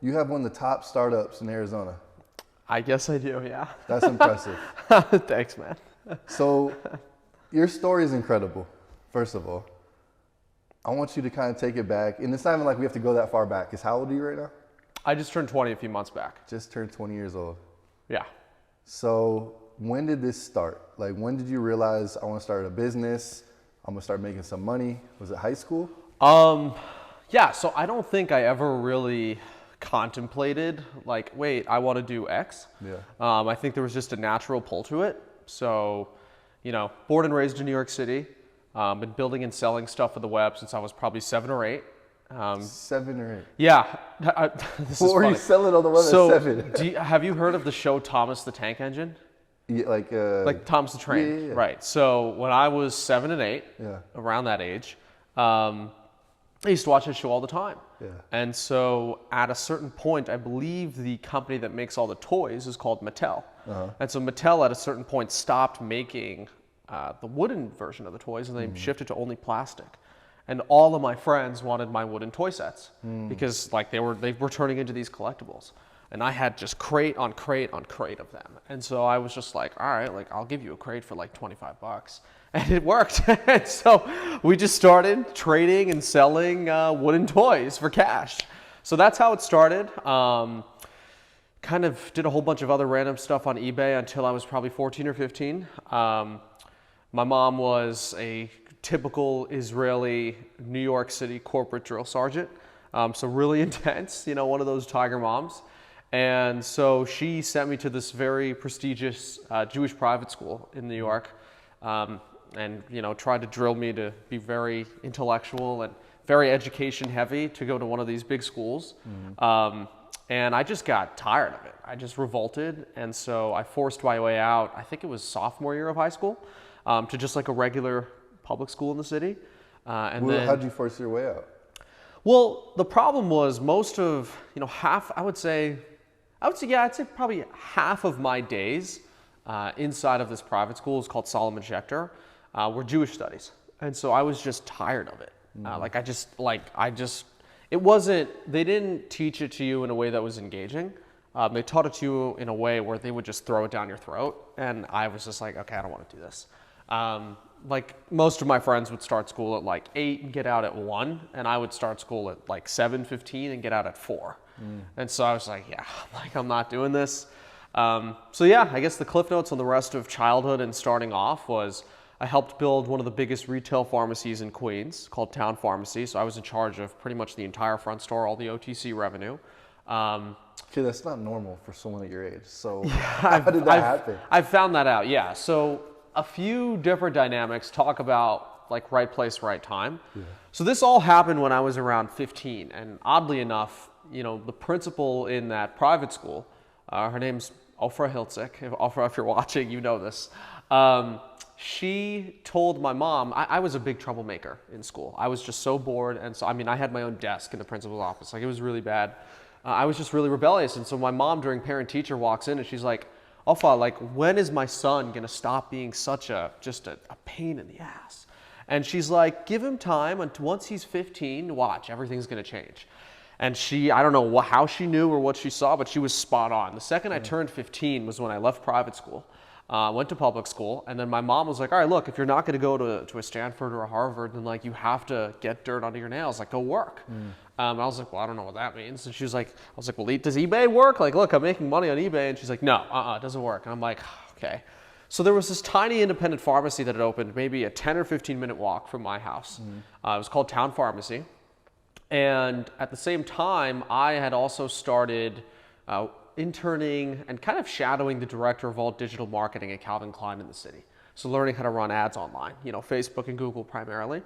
You have one of the top startups in Arizona. I guess I do, yeah. That's impressive. Thanks, man. So your story is incredible, first of all. I want you to kind of take it back. And it's not even like we have to go that far back. Because how old are you right now? I just turned 20 a few months back. Just turned 20 years old. Yeah. So when did this start? Like, when did you realize I want to start a business? I'm going to start making some money? Was it high school? Yeah, so I don't think I ever really contemplated, like, wait, I want to do X. Yeah. I think there was just a natural pull to it. So, you know, born and raised in New York City, been building and selling stuff for the web since I was probably 7 or 8. 7 or 8? Yeah. This what is were funny. you selling on the web at 7? Have you heard of the show Thomas the Tank Engine? Yeah, like Thomas the Train, yeah. Right. So when I was 7 and 8, around that age, I used to watch that show all the time. Yeah. And so at a certain point, I believe the company that makes all the toys is called Mattel. And so Mattel at a certain point stopped making the wooden version of the toys, and they shifted to only plastic. And all of my friends wanted my wooden toy sets because like they were turning into these collectibles. And I had just crate on crate on crate of them. And so I was just like, all right, like I'll give you a crate for like $25. And it worked. And so we just started trading and selling wooden toys for cash. So that's how it started. Kind of did a whole bunch of other random stuff on eBay until I was probably 14 or 15. My mom was a typical Israeli New York City corporate drill sergeant. So really intense, you know, one of those tiger moms. And so she sent me to this very prestigious Jewish private school in New York, and you know, tried to drill me to be very intellectual and very education heavy to go to one of these big schools. And I just got tired of it. I just revolted, and so I forced my way out. I think it was sophomore year of high school, to just like a regular public school in the city. And then, how'd you force your way out? Well, the problem was most of, you know, I'd say probably half of my days inside of this private school is called Solomon Schechter, were Jewish studies. And so I was just tired of it. They didn't teach it to you in a way that was engaging. They taught it to you in a way where they would just throw it down your throat. And I was just like, okay, I don't want to do this. Like most of my friends would start school at like 8 and get out at 1. And I would start school at like 7:15 and get out at 4. And so I was like, yeah, like I'm not doing this. So yeah, I guess the cliff notes on the rest of childhood and starting off was I helped build one of the biggest retail pharmacies in Queens called Town Pharmacies. So I was in charge of pretty much the entire front store, all the OTC revenue. Okay, that's not normal for someone at your age. So how did that happen? I found that out, yeah. So a few different dynamics talk about like right place, right time. Yeah. So this all happened when I was around 15. And oddly enough, you know, the principal in that private school, her name's Ofra Hiltzik. Ofra, if you're watching, you know this. She told my mom, I was a big troublemaker in school. I was just so bored. And so, I mean, I had my own desk in the principal's office. Like, it was really bad. I was just really rebellious. And so my mom during parent-teacher walks in and she's like, Ofra, like, when is my son going to stop being such a pain in the ass? And she's like, give him time. And once he's 15, watch, everything's going to change. And I don't know how she knew or what she saw, but she was spot on. The second I turned 15 was when I left private school, went to public school, and then my mom was like, all right, look, if you're not going to go to a Stanford or a Harvard, then like you have to get dirt under your nails, like go work. I was like, well, I don't know what that means. And she was like, I was like, well, does eBay work? Like, look, I'm making money on eBay. And she's like, no, it doesn't work. And I'm like, okay. So there was this tiny independent pharmacy that had opened, maybe a 10 or 15 minute walk from my house. It was called Town Pharmacy. And at the same time, I had also started interning and kind of shadowing the director of all digital marketing at Calvin Klein in the city. So learning how to run ads online, you know, Facebook and Google primarily.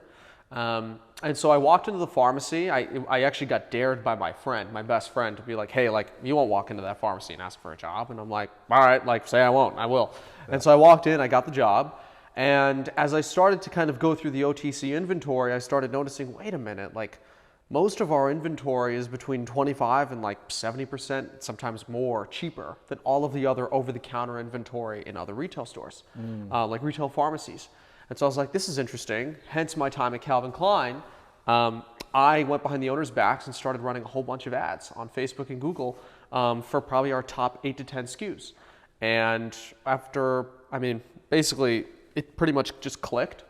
And so I walked into the pharmacy. I actually got dared by my friend, my best friend, to be like, hey, like, you won't walk into that pharmacy and ask for a job. And I'm like, all right, like, say I won't, I will. Yeah. And so I walked in, I got the job. And as I started to kind of go through the OTC inventory, I started noticing, wait a minute, like, most of our inventory is between 25 and like 70%, sometimes more, cheaper than all of the other over-the-counter inventory in other retail stores, like retail pharmacies. And so I was like, this is interesting, hence my time at Calvin Klein. I went behind the owners' backs and started running a whole bunch of ads on Facebook and Google for probably our top 8 to 10 SKUs. And after, basically, it pretty much just clicked.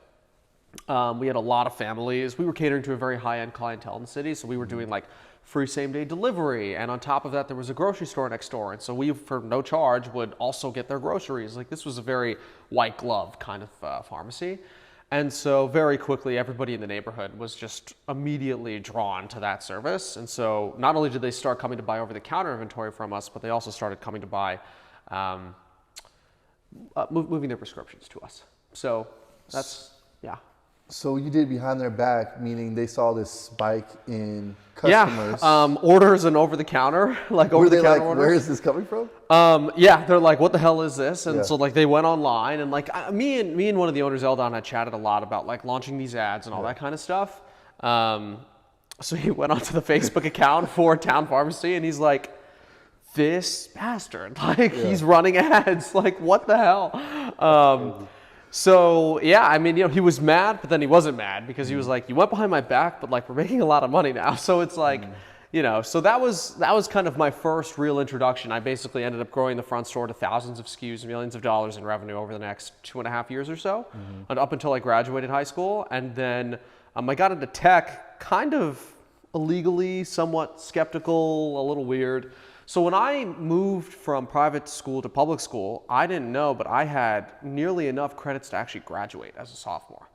We had a lot of families. We were catering to a very high-end clientele in the city, so we were doing like free same-day delivery, and on top of that, there was a grocery store next door, and so we, for no charge, would also get their groceries. Like, this was a very white glove kind of pharmacy. And so very quickly, everybody in the neighborhood was just immediately drawn to that service. And so not only did they start coming to buy over-the-counter inventory from us, but they also started coming to buy, moving their prescriptions to us. So that's, yeah. So you did behind their back, meaning they saw this spike in customers. Yeah, orders and over-the-counter, like over-the-counter orders. Where is this coming from? Yeah, they're like, what the hell is this? And Yeah. so like they went online, and like me and one of the owners, Eldon, had chatted a lot about like launching these ads and all that kind of stuff. So he went onto the Facebook account for Town Pharmacy, and he's like, this bastard, like he's running ads, like what the hell? So yeah, he was mad, but then he wasn't mad because he was like, you went behind my back, but like we're making a lot of money now. So it's like, so that was kind of my first real introduction. I basically ended up growing the front store to thousands of SKUs, millions of dollars in revenue over the next 2.5 years or so, and up until I graduated high school. And then I got into tech kind of illegally, somewhat skeptical, a little weird. So when I moved from private school to public school, I didn't know, but I had nearly enough credits to actually graduate as a sophomore.